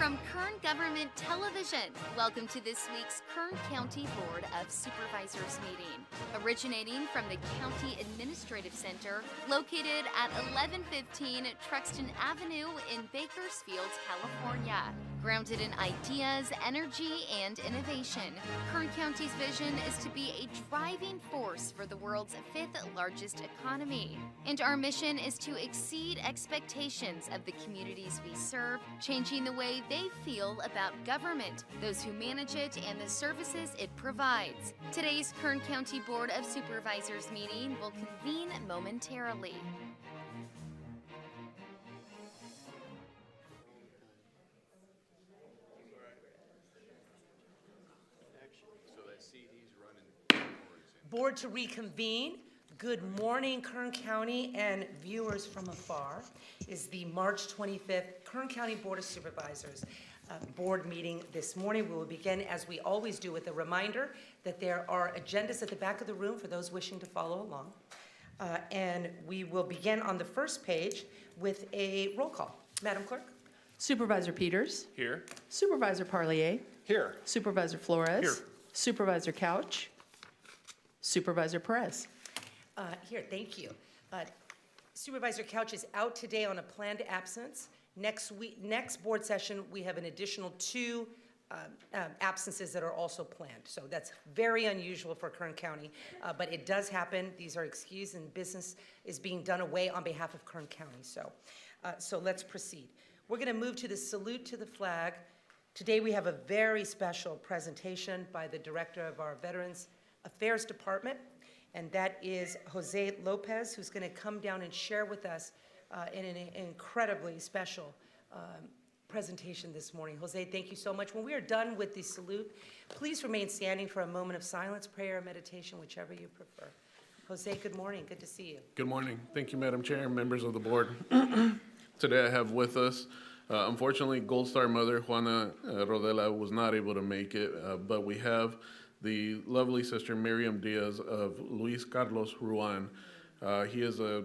From Kern Government Television, welcome to this week's Kern County Board of Supervisors meeting. Originating from the County Administrative Center, located at 1115 Truxton Avenue in Bakersfield, California. Grounded in ideas, energy, and innovation, Kern County's vision is to be a driving force for the world's fifth largest economy. And our mission is to exceed expectations of the communities we serve, changing the way they feel about government, those who manage it, and the services it provides. Today's Kern County Board of Supervisors meeting will convene momentarily. Board to reconvene. Good morning, Kern County and viewers from afar. Is the March 25th Kern County Board of Supervisors board meeting this morning. We will begin, as we always do, with a reminder that there are agendas at the back of the room for those wishing to follow along. And we will begin on the first page with a roll call. Madam Clerk? Supervisor Peters. Here. Supervisor Parlier. Here. Supervisor Flores. Here. Supervisor Couch. Supervisor Perez. Here, thank you. Supervisor Couch is out today on a planned absence. Next board session, we have an additional 2 absences that are also planned. So that's very unusual for Kern County, but it does happen. These are excused, and business is being done away on behalf of Kern County. So let's proceed. We're going to move to the salute to the flag. Today we have a very special presentation by the director of our Veterans Affairs Department, and that is Jose Lopez, who's going to come down and share with us in an incredibly special presentation this morning. Jose, thank you so much. When we are done with the salute, please remain standing for a moment of silence, prayer, or meditation, whichever you prefer. Jose, good morning. Good to see you. Good morning. Thank you, Madam Chair and members of the board. Today I have with us, unfortunately, Gold Star mother Juana Rodela was not able to make it, but we have the lovely sister Miriam Diaz of Luis Carlos Ruan. He is a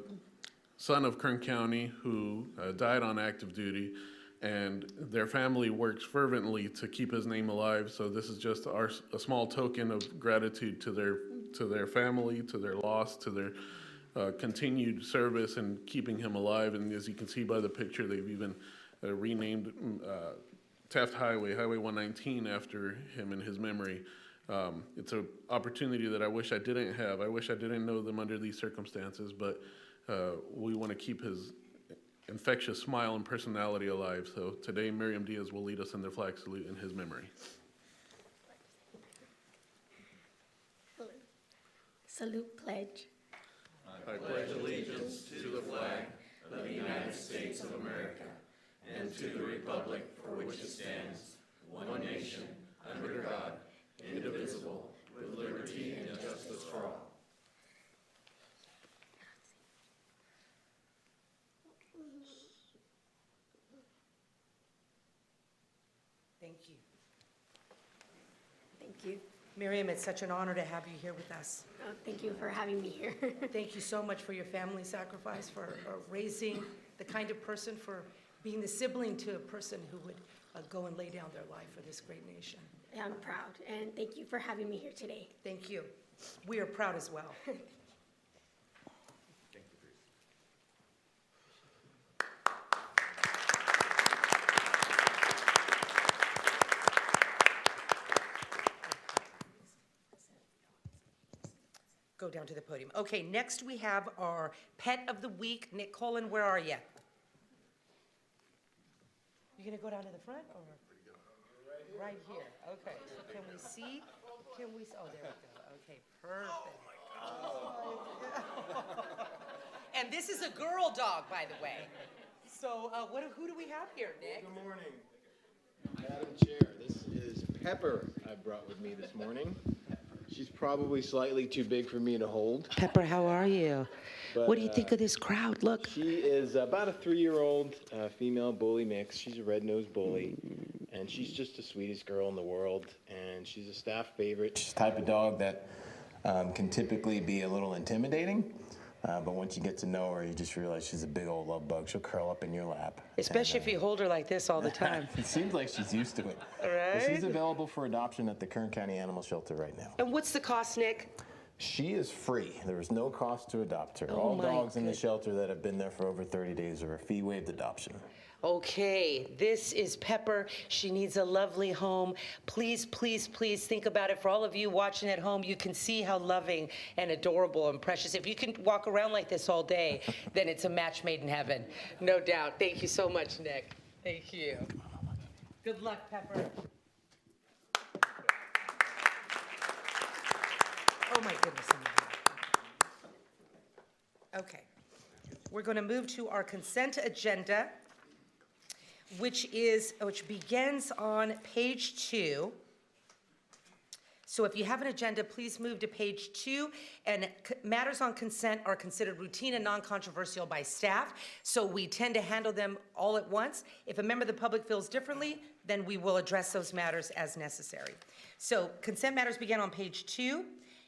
son of Kern County who died on active duty, and their family works fervently to keep his name alive. So this is just a small token of gratitude to their family, to their loss, to their continued service and keeping him alive. And as you can see by the picture, they've even renamed Taft Highway, Highway 119, after him in his memory. It's an opportunity that I wish I didn't have. I wish I didn't know them under these circumstances, but we want to keep his infectious smile and personality alive. So today, Miriam Diaz will lead us in the flag salute in his memory. Salute pledge. I pledge allegiance to the flag of the United States of America and to the republic for which it stands, one nation, under God, indivisible, with liberty and justice for all. Thank you. Thank you. Miriam, it's such an honor to have you here with us. Thank you for having me here. Thank you so much for your family sacrifice, for raising the kind of person, for being the sibling to a person who would go and lay down their life for this great nation. I'm proud, and thank you for having me here today. Thank you. We are proud as well. Go down to the podium. Okay, next we have our pet of the week. Nick Colin, where are you? You gonna go down to the front or? Right here. Okay. So can we see? Oh, there we go. Okay, perfect. Oh. And this is a girl dog, by the way. So who do we have here, Nick? Good morning, Madam Chair. This is Pepper I brought with me this morning. She's probably slightly too big for me to hold. Pepper, how are you? But, what do you think of this crowd? Look. She is about a 3-year-old female bully mix. She's a red-nosed bully, and she's just the sweetest girl in the world, and she's a staff favorite. She's the type of dog that can typically be a little intimidating, But once you get to know her, you just realize she's a big old love bug. She'll curl up in your lap. Especially if you hold her like this all the time. It seems like she's used to it. Right? But she's available for adoption at the Kern County Animal Shelter right now. And what's the cost, Nick? She is free. There is no cost to adopt her. Oh, All my dogs in the goodness. shelter that have been there for over 30 days are a fee-waived adoption. Okay, this is Pepper. She needs a lovely home. Please, please, please think about it. For all of you watching at home, you can see how loving and adorable and precious. If you can walk around like this all day, then it's a match made in heaven. No doubt. Thank you so much, Nick. Thank you. Good luck, Pepper. Oh, my goodness. Okay. We're going to move to our consent agenda, which begins on page 2. So if you have an agenda, please move to page 2. And matters on consent are considered routine and non-controversial by staff, so we tend to handle them all at once. If a member of the public feels differently, then we will address those matters as necessary. So consent matters begin on page 2,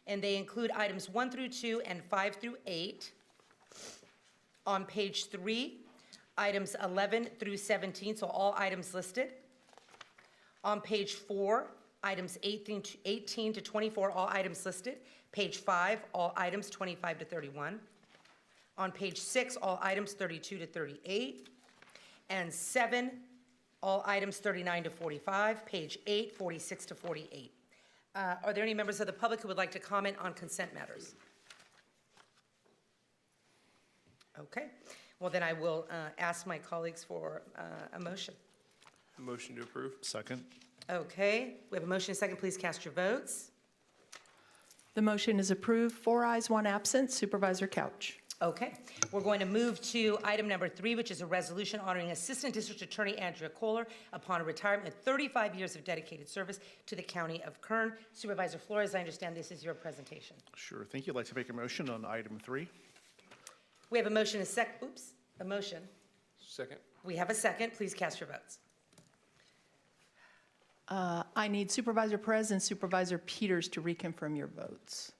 and they include items 1 through 2 and 5 through 8. On page 3, items 11 through 17, so all items listed. On page 4, items 18 to 24, all items listed. Page 5, all items 25 to 31. On page 6, all items 32 to 38. And 7, all items 39 to 45. Page 8, 46 to 48. Are there any members of the public who would like to comment on consent matters? Okay. Well, then I will ask my colleagues for a motion. Motion to approve. Second. Okay, we have a motion and a second. Please cast your votes. The motion is approved. 4 ayes, 1 absent. Supervisor Couch. Okay, we're going to move to item number 3, which is a resolution honoring Assistant District Attorney Andrea Kohler upon a retirement with 35 years of dedicated service to the County of Kern. Supervisor Flores, I understand this is your presentation. Sure. Thank you. I'd like to make a motion on item 3. We have a motion and a motion. Second. We have a second. Please cast your votes. I need Supervisor Perez and Supervisor Peters to reconfirm your votes.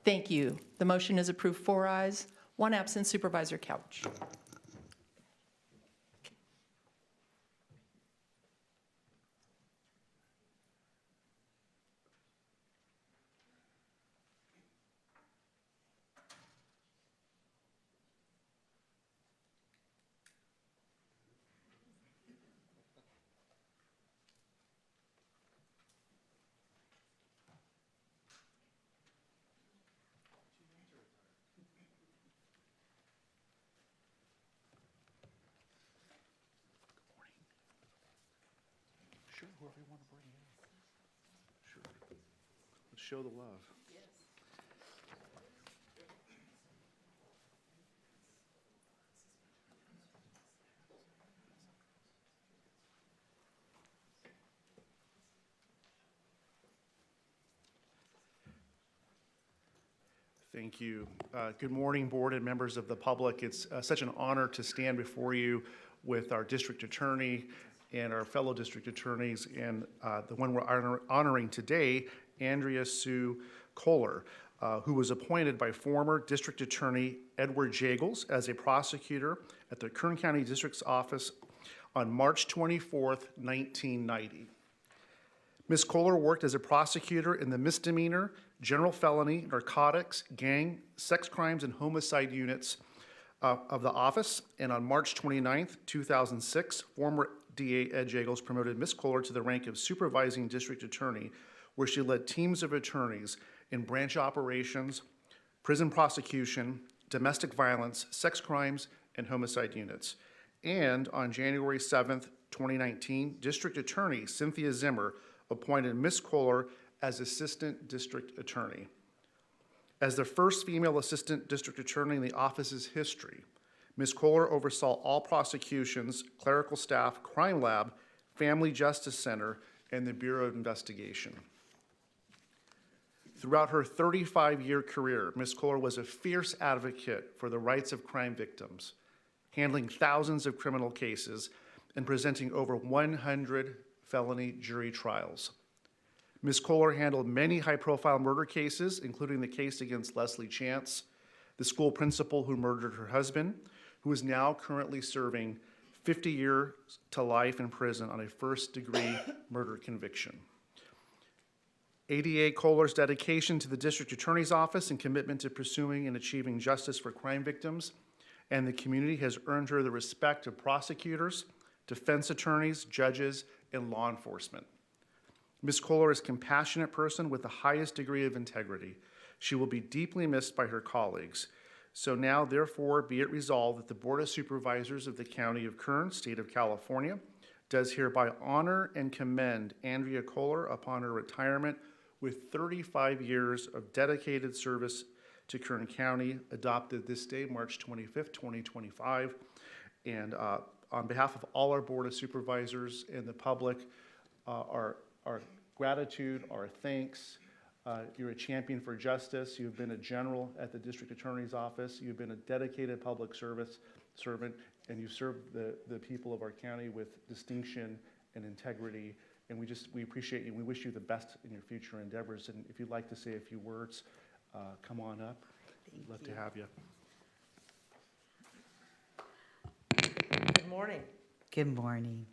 Thank you. The motion is approved. 4 ayes, 1 absent. Supervisor Couch. Sure, whoever you want to bring in. Sure. Let's show the love. Thank you. Good morning, board and members of the public. It's such an honor to stand before you with our district attorney and our fellow district attorneys, and the one we're honoring today, Andrea Sue Kohler, who was appointed by former District Attorney Edward Jagels as a prosecutor at the Kern County District's Office on March 24th, 1990. Ms. Kohler worked as a prosecutor in the misdemeanor, general felony, narcotics, gang, sex crimes, and homicide units of the office, and on March 29th, 2006, former DA Ed Jagels promoted Ms. Kohler to the rank of supervising district attorney, where she led teams of attorneys in branch operations, prison prosecution, domestic violence, sex crimes, and homicide units. And on January 7th, 2019, District Attorney Cynthia Zimmer appointed Ms. Kohler as Assistant District Attorney. As the first female Assistant District Attorney in the office's history, Ms. Kohler oversaw all prosecutions, clerical staff, crime lab, family justice center, and the Bureau of Investigation. Throughout her 35-year career, Ms. Kohler was a fierce advocate for the rights of crime victims, handling thousands of criminal cases and presenting over 100 felony jury trials. Ms. Kohler handled many high-profile murder cases, including the case against Leslie Chance, the school principal who murdered her husband, who is now currently serving 50 years to life in prison on a first-degree murder conviction. Andrea Kohler's dedication to the district attorney's office and commitment to pursuing and achieving justice for crime victims and the community has earned her the respect of prosecutors, defense attorneys, judges, and law enforcement. Ms. Kohler is a compassionate person with the highest degree of integrity. She will be deeply missed by her colleagues. So now, therefore, be it resolved that the Board of Supervisors of the County of Kern, State of California, does hereby honor and commend Andrea Kohler upon her retirement with 35 years of dedicated service to Kern County, adopted this day, March 25th, 2025. And on behalf of all our Board of Supervisors and the public, our gratitude, our thanks. You're a champion for justice. You've been a general at the District Attorney's Office. You've been a dedicated public servant, and you served the people of our county with distinction and integrity. And we appreciate you. We wish you the best in your future endeavors. And if you'd like to say a few words, come on up. We'd love to have you. Good morning. Good morning.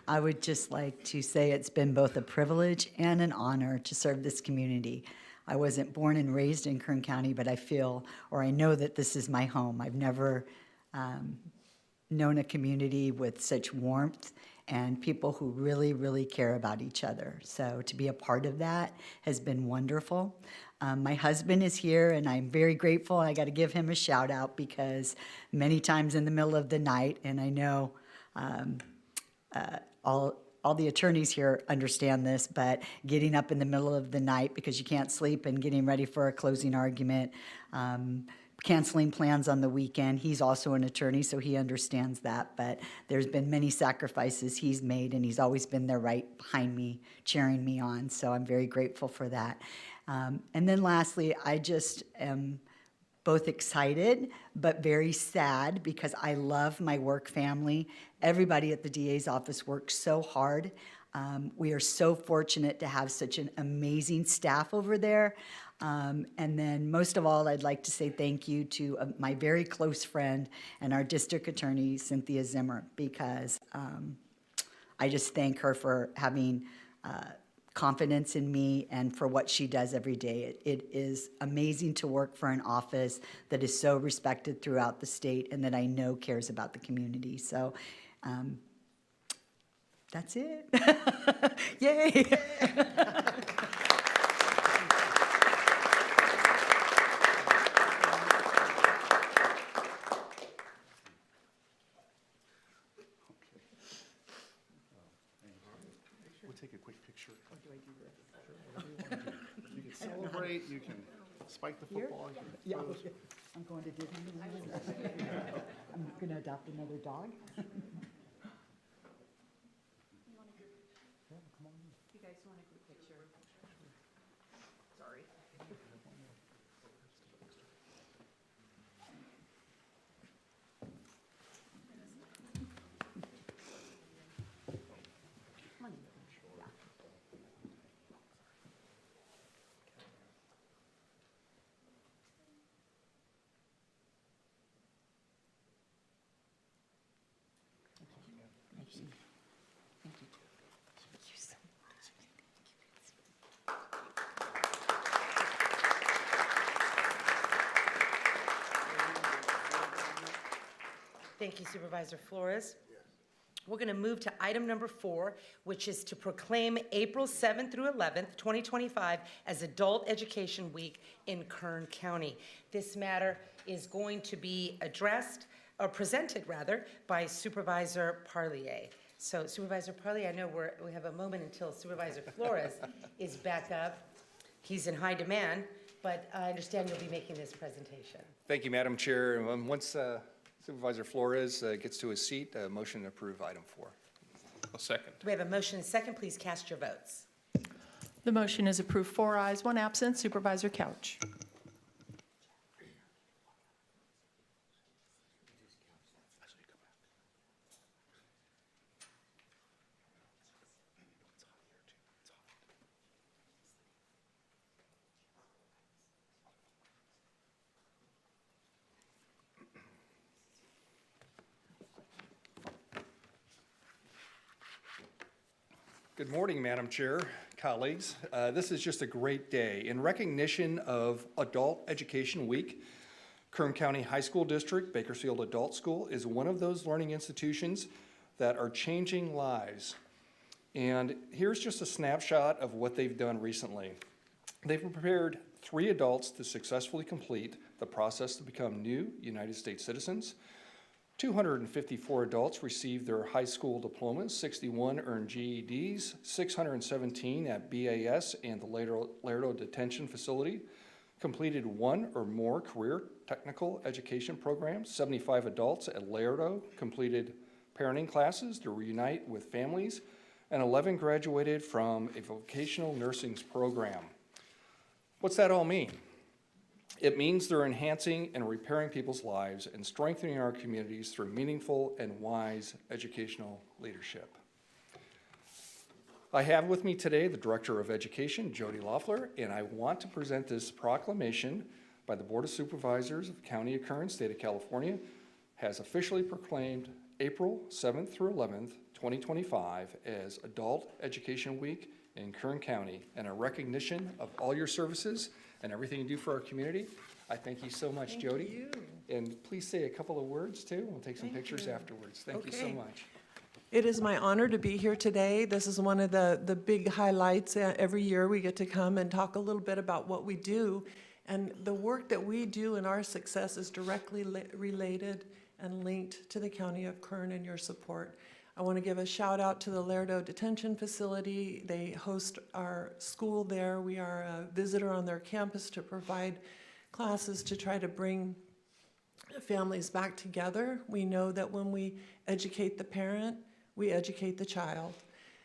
I would just like to say it's been both a privilege and an honor to serve this community. I wasn't born and raised in Kern County, but I feel, or I know that this is my home. I've never known a community with such warmth and people who really, really care about each other. So to be a part of that has been wonderful. My husband is here, and I'm very grateful. I got to give him a shout out because many times in the middle of the night, and I know all the attorneys here understand this, but getting up in the middle of the night because you can't sleep and getting ready for a closing argument, canceling plans on the weekend. He's also an attorney, so he understands that, but there's been many sacrifices he's made, and he's always been there right behind me, cheering me on, so I'm very grateful for that. And then lastly, I just am both excited but very sad because I love my work family. Everybody at the DA's office works so hard. We are so fortunate to have such an amazing staff over there. And then most of all, I'd like to say thank you to my very close friend and our district attorney, Cynthia Zimmer, because I just thank her for having confidence in me and for what she does every day. It is amazing to work for an office that is so respected throughout the state and that I know cares about the community. So that's it. Yay. We'll take a quick picture. You can celebrate, you can spike the football. Yeah, I'm going to Disney. I'm going to adopt another dog. You guys want a group picture? Sorry. Thank you, Supervisor Flores. We're going to move to item number 4, which is to proclaim April 7th through 11th, 2025 as Adult Education Week in Kern County. This matter is going to be addressed, or presented rather, by Supervisor Parlier. So Supervisor Parlier, I know we have a moment until Supervisor Flores is back up. He's in high demand, but I understand you'll be making this presentation. Thank you, Madam Chair. Once Supervisor Flores gets to his seat, a motion to approve item 4. A second. We have a motion and a second. Please cast your votes. The motion is approved, 4 ayes, 1 absent. Supervisor Couch. Good morning, Madam Chair, colleagues. This is just a great day. In recognition of Adult Education Week, Kern County High School District, Bakersfield Adult School, is one of those learning institutions that are changing lives. And here's just a snapshot of what they've done recently. They've prepared 3 adults to successfully complete the process to become new United States citizens. 254 adults received their high school diplomas, 61 earned GEDs, 617 at BAS and the Lerdo Detention Facility completed 1 or more career technical education programs. 75 adults at Lerdo completed parenting classes to reunite with families, and 11 graduated from a vocational nursing program. What's that all mean? It means they're enhancing and repairing people's lives and strengthening our communities through meaningful and wise educational leadership. I have with me today the Director of Education, Jody Loeffler, and I want to present this proclamation by the Board of Supervisors of the County of Kern, State of California, has officially proclaimed April 7th through 11th, 2025 as Adult Education Week in Kern County, and a recognition of all your services and everything you do for our community. I thank you so much, Jody. And please say a couple of words too. We'll take some pictures afterwards. Thank you so much. It is my honor to be here today. This is one of the big highlights. Every year we get to come and talk a little bit about what we do. And the work that we do and our success is directly related and linked to the County of Kern and your support. I want to give a shout out to the Lerdo Detention Facility. They host our school there. We are a visitor on their campus to provide classes to try to bring families back together. We know that when we educate the parent, we educate the child.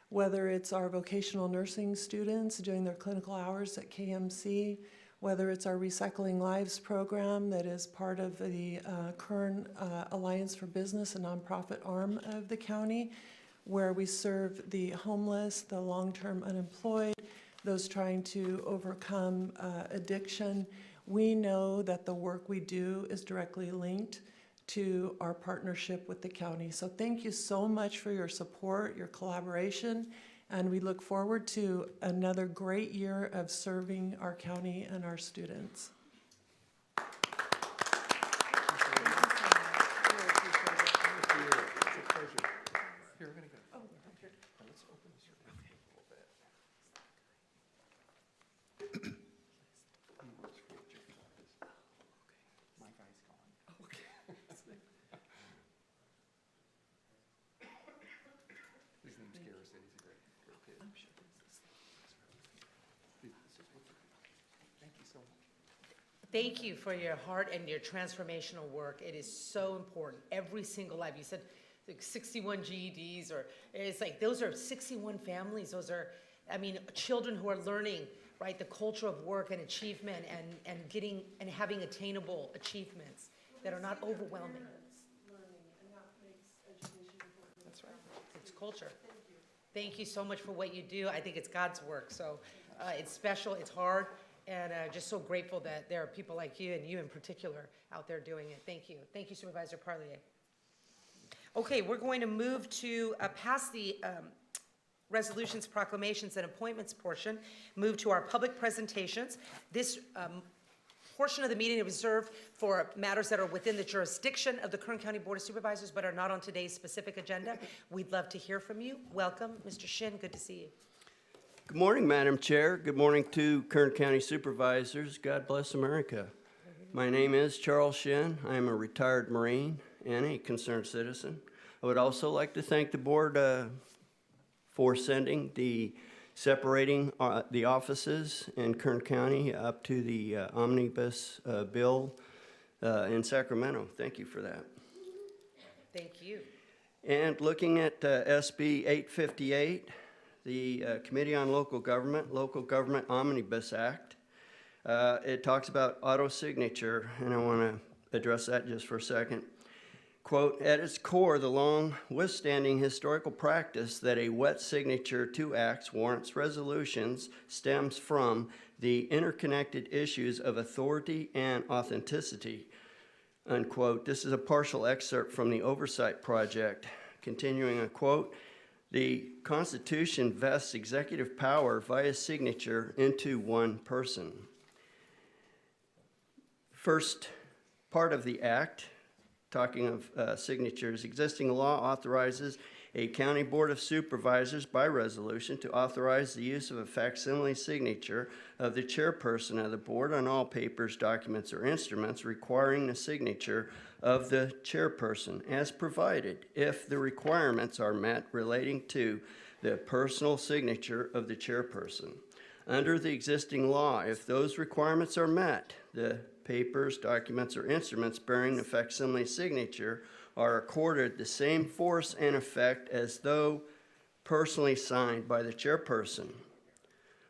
Whether it's our vocational nursing students doing their clinical hours at KMC, whether it's our Recycling Lives program that is part of the Kern Alliance for Business, a nonprofit arm of the county, where we serve the homeless, the long-term unemployed, those trying to overcome addiction. We know that the work we do is directly linked to our partnership with the county. So thank you so much for your support, your collaboration, and we look forward to another great year of serving our county and our students. Thank you for your heart and your transformational work. It is so important. Every single life. You said like 61 GEDs, or it's like those are 61 families. Those are, I mean, children who are learning, right, the culture of work and achievement and getting and having attainable achievements that are not overwhelming. That's right. It's culture. Thank you so much for what you do. I think it's God's work. So it's special. It's hard. And just so grateful that there are people like you, and you in particular, out there doing it. Thank you. Thank you, Supervisor Parlier. Okay, we're going to move to past the resolutions, proclamations, and appointments portion, move to our public presentations. This portion of the meeting is reserved for matters that are within the jurisdiction of the Kern County Board of Supervisors but are not on today's specific agenda. We'd love to hear from you. Welcome, Mr. Shin. Good to see you. Good morning, Madam Chair. Good morning to Kern County Supervisors. God bless America. My name is Charles Shin. I am a retired Marine and a concerned citizen. I would also like to thank the board for separating the offices in Kern County up to the omnibus bill in Sacramento. Thank you for that. Thank you. And looking at SB 858, the Committee on Local Government Omnibus Act. It talks about auto signature, and I want to address that just for a second. Quote, at its core, the long withstanding historical practice that a wet signature to acts, warrants, resolutions stems from the interconnected issues of authority and authenticity, unquote. This is a partial excerpt from the Oversight Project. Continuing a quote, The Constitution vests executive power via signature into one person. First part of the act, talking of signatures, existing law authorizes a county board of supervisors by resolution to authorize the use of a facsimile signature of the chairperson of the board on all papers, documents, or instruments requiring the signature of the chairperson as provided if the requirements are met relating to the personal signature of the chairperson. Under the existing law, if those requirements are met, the papers, documents, or instruments bearing the facsimile signature are accorded the same force and effect as though personally signed by the chairperson.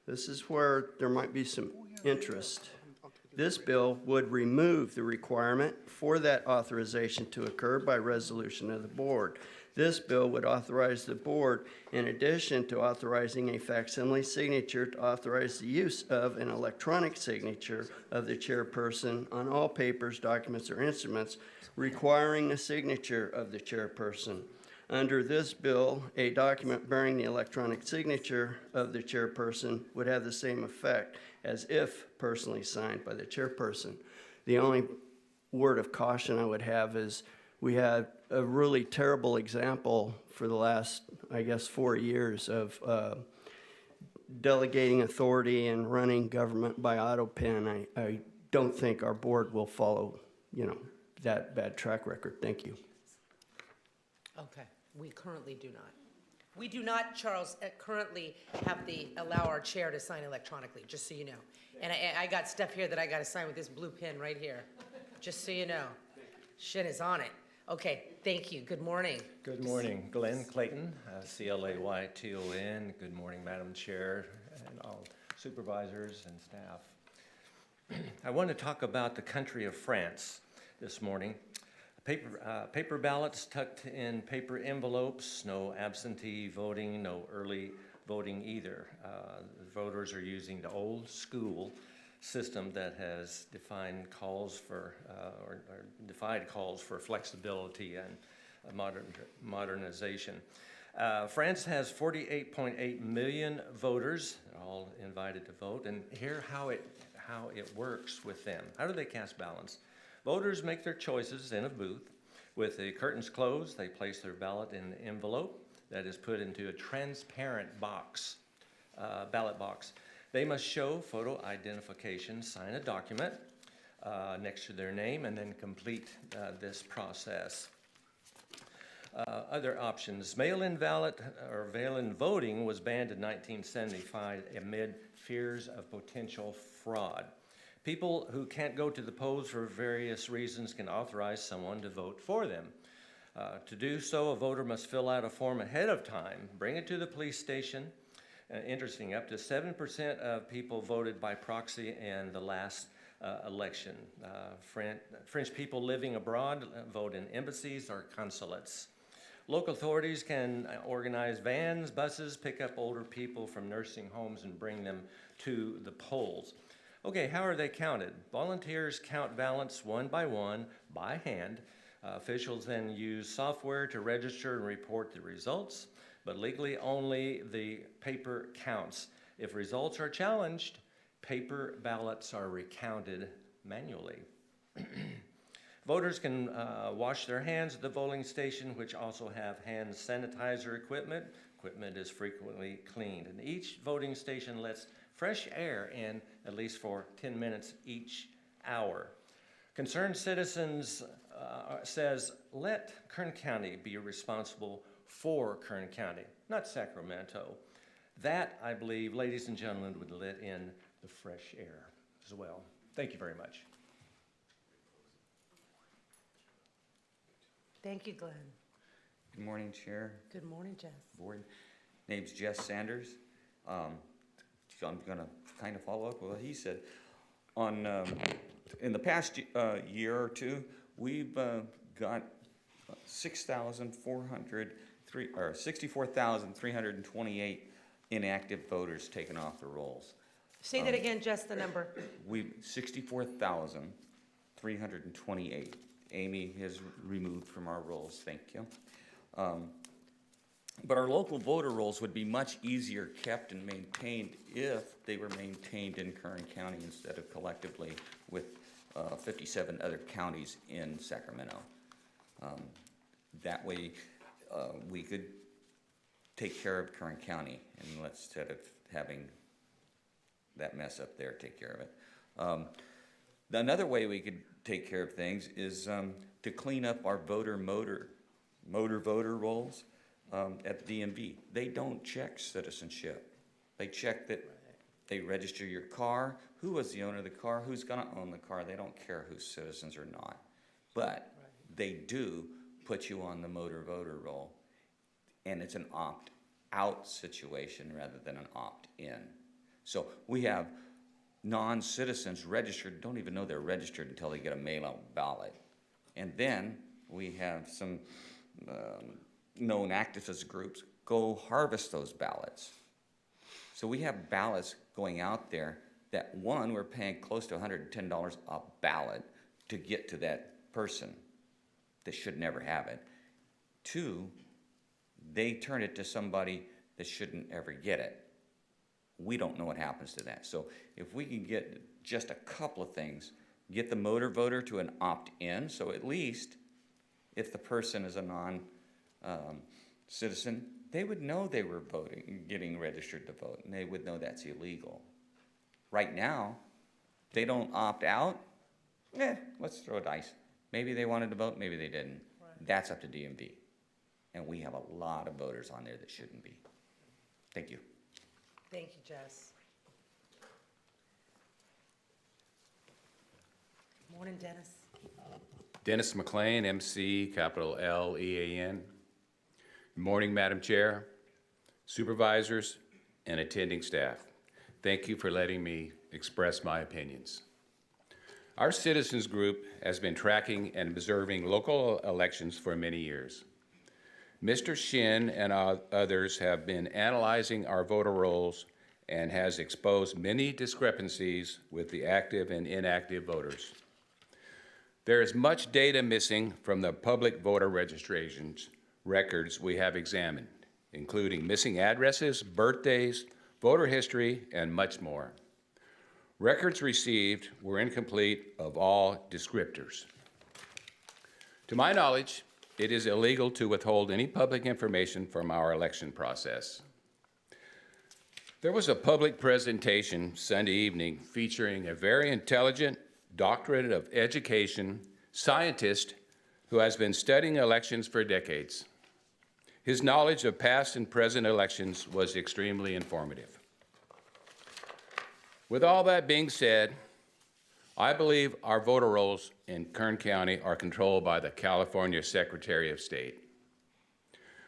This is where there might be some interest. This bill would remove the requirement for that authorization to occur by resolution of the board. This bill would authorize the board, in addition to authorizing a facsimile signature, to authorize the use of an electronic signature of the chairperson on all papers, documents, or instruments requiring the signature of the chairperson. Under this bill, a document bearing the electronic signature of the chairperson would have the same effect as if personally signed by the chairperson. The only word of caution I would have is we had a really terrible example for the last, I guess, 4 years of delegating authority and running government by auto pen. I don't think our board will follow, that bad track record. Thank you. Okay, we currently do not. We do not, Charles, currently allow our chair to sign electronically, just so you know. And I got stuff here that I got to sign with this blue pen right here, just so you know. Shin is on it. Okay, thank you. Good morning. Good morning. Glenn Clayton, C-L-A-Y-T-O-N. Good morning, Madam Chair and all supervisors and staff. I want to talk about the country of France this morning. Paper ballots tucked in paper envelopes, no absentee voting, no early voting either. The voters are using the old school system that has defied calls for flexibility and modernization. France has 48.8 million voters, all invited to vote, and here how it works with them. How do they cast ballots? Voters make their choices in a booth. With the curtains closed, they place their ballot in an envelope that is put into a transparent box, ballot box. They must show photo identification, sign a document next to their name, and then complete this process. Other options. Mail-in ballot or mail-in voting was banned in 1975 amid fears of potential fraud. People who can't go to the polls for various reasons can authorize someone to vote for them. To do so, a voter must fill out a form ahead of time, bring it to the police station. Interesting, up to 7% of people voted by proxy in the last election. French people living abroad vote in embassies or consulates. Local authorities can organize vans, buses, pick up older people from nursing homes and bring them to the polls. Okay, how are they counted? Volunteers count ballots one by one by hand. Officials then use software to register and report the results, but legally only the paper counts. If results are challenged, paper ballots are recounted manually. Voters can wash their hands at the voting station, which also have hand sanitizer equipment. Equipment is frequently cleaned, and each voting station lets fresh air in at least for 10 minutes each hour. Concerned Citizens says, let Kern County be responsible for Kern County, not Sacramento. That, I believe, ladies and gentlemen, would let in the fresh air as well. Thank you very much. Thank you, Glenn. Good morning, Chair, Good morning, Jess. Board. Name's Jess Sanders. So I'm going to kind of follow up with what he said. In the past year or two, we've got 64,328 inactive voters taken off the rolls. Say that again, Jess, the number. 64,328. Amy has removed from our rolls, thank you. But our local voter rolls would be much easier kept and maintained if they were maintained in Kern County instead of collectively with 57 other counties in Sacramento. That way, we could take care of Kern County, and instead of having that mess up there, take care of it. Another way we could take care of things is to clean up our motor voter rolls at the DMV. They don't check citizenship. They check that they register your car, who was the owner of the car, who's gonna own the car. They don't care who's citizens or not. But they do put you on the motor voter roll, and it's an opt-out situation rather than an opt-in. So we have non-citizens registered, don't even know they're registered until they get a mail-out ballot. And then we have some known activist groups go harvest those ballots. So we have ballots going out there that, one, we're paying close to $110 a ballot to get to that person that should never have it. Two, they turn it to somebody that shouldn't ever get it. We don't know what happens to that. So if we can get just a couple of things, get the motor voter to an opt-in, so at least if the person is a non-citizen, they would know they were voting, getting registered to vote, and they would know that's illegal. Right now, they don't opt out, let's throw a dice. Maybe they wanted to vote, maybe they didn't. Right. That's up to DMV. And we have a lot of voters on there that shouldn't be. Thank you. Thank you, Jess. Morning, Dennis. Dennis McLean, MC, capital L-E-A-N. Good morning, Madam Chair, supervisors, and attending staff. Thank you for letting me express my opinions. Our citizens group has been tracking and observing local elections for many years. Mr. Shin and others have been analyzing our voter rolls and has exposed many discrepancies with the active and inactive voters. There is much data missing from the public voter registrations records we have examined, including missing addresses, birthdays, voter history, and much more. Records received were incomplete of all descriptors. To my knowledge, it is illegal to withhold any public information from our election process. There was a public presentation Sunday evening featuring a very intelligent doctorate of education scientist who has been studying elections for decades. His knowledge of past and present elections was extremely informative. With all that being said, I believe our voter rolls in Kern County are controlled by the California Secretary of State.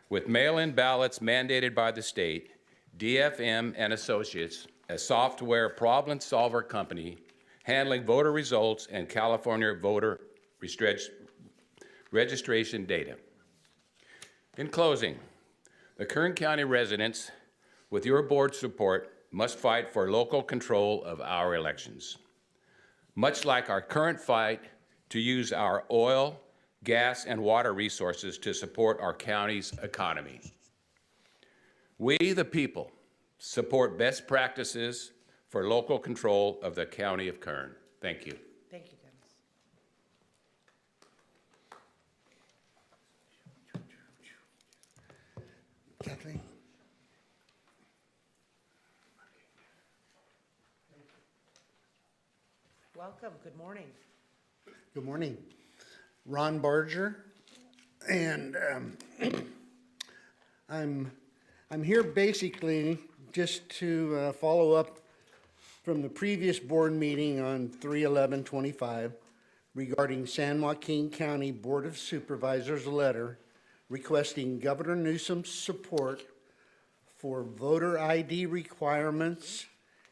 With mail-in ballots mandated by the state, DFM and Associates, a software problem solver company handling voter results and California voter registration data. In closing, the Kern County residents, with your board's support, must fight for local control of our elections. Much like our current fight to use our oil, gas, and water resources to support our county's economy. We, the people, support best practices for local control of the County of Kern. Thank you. Thank you, Dennis. Kathleen? Welcome, good morning. Good morning. Ron Barger, and I'm here basically just to follow up from the previous board meeting on 3/11/25 regarding San Joaquin County Board of Supervisors letter requesting Governor Newsom's support for voter ID requirements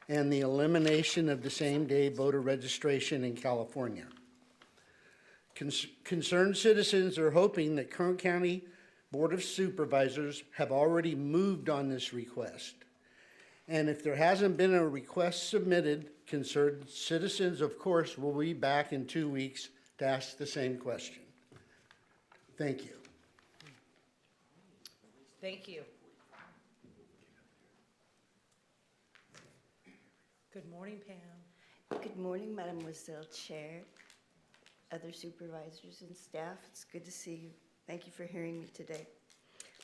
and the elimination of the same-day voter registration in California. Concerned citizens are hoping that Kern County Board of Supervisors have already moved on this request. And if there hasn't been a request submitted, concerned citizens, of course, will be back in 2 weeks to ask the same question. Thank you. Thank you. Good morning, Pam. Good morning, Mademoiselle Chair, other supervisors and staff. It's good to see you. Thank you for hearing me today.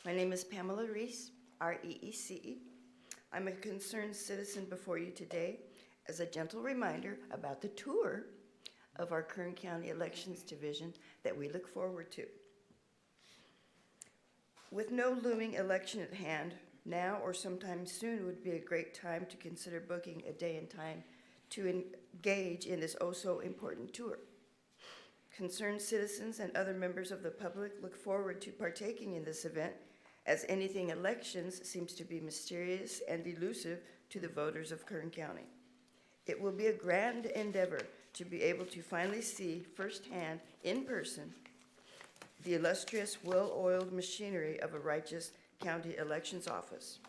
My name is Pamela Reese, R-E-E-C-E. I'm a concerned citizen before you today as a gentle reminder about the tour of our Kern County Elections Division that we look forward to. With no looming election at hand, now or sometime soon would be a great time to consider booking a day and time to engage in this oh-so-important tour. Concerned citizens and other members of the public look forward to partaking in this event, as anything elections seems to be mysterious and elusive to the voters of Kern County. It will be a grand endeavor to be able to finally see firsthand, in person, the illustrious, well-oiled machinery of a righteous county elections office.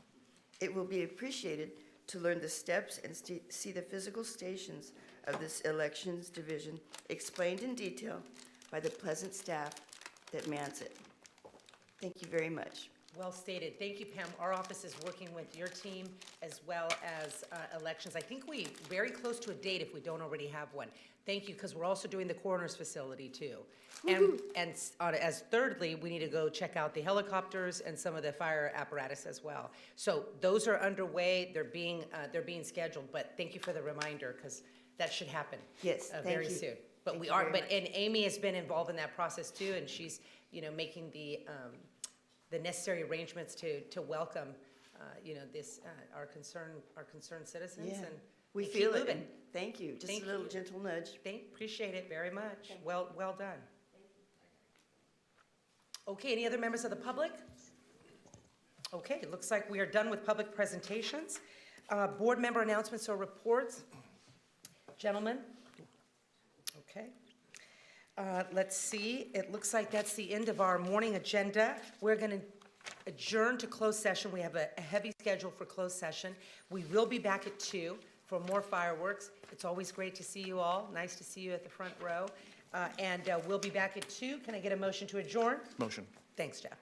It will be appreciated to learn the steps and see the physical stations of this elections division explained in detail by the pleasant staff that mans it. Thank you very much. Well stated. Thank you, Pam. Our office is working with your team as well as elections. I think we're very close to a date if we don't already have one. Thank you, because we're also doing the coroner's facility too. And as thirdly, we need to go check out the helicopters and some of the fire apparatus as well. So those are underway. They're being scheduled. But thank you for the reminder, because that should happen. Yes, thank very you. soon. But Thank we you are. very But much. and Amy has been involved in that process too, and she's making the necessary arrangements to welcome this our concerned citizens, Yeah, and we keep feel it. moving. and Thank you. Just Thank a little you. gentle nudge. Appreciate it very much. Well done. Okay, any other members of the public? Okay, it looks like we are done with public presentations. Board member announcements or reports? Gentlemen? Okay. Let's see, it looks like that's the end of our morning agenda. We're going to adjourn to closed session. We have a heavy schedule for closed session. We will be back at 2 for more fireworks. It's always great to see you all. Nice to see you at the front row. And we'll be back at 2. Can I get a motion to adjourn? Motion. Thanks, Jeff.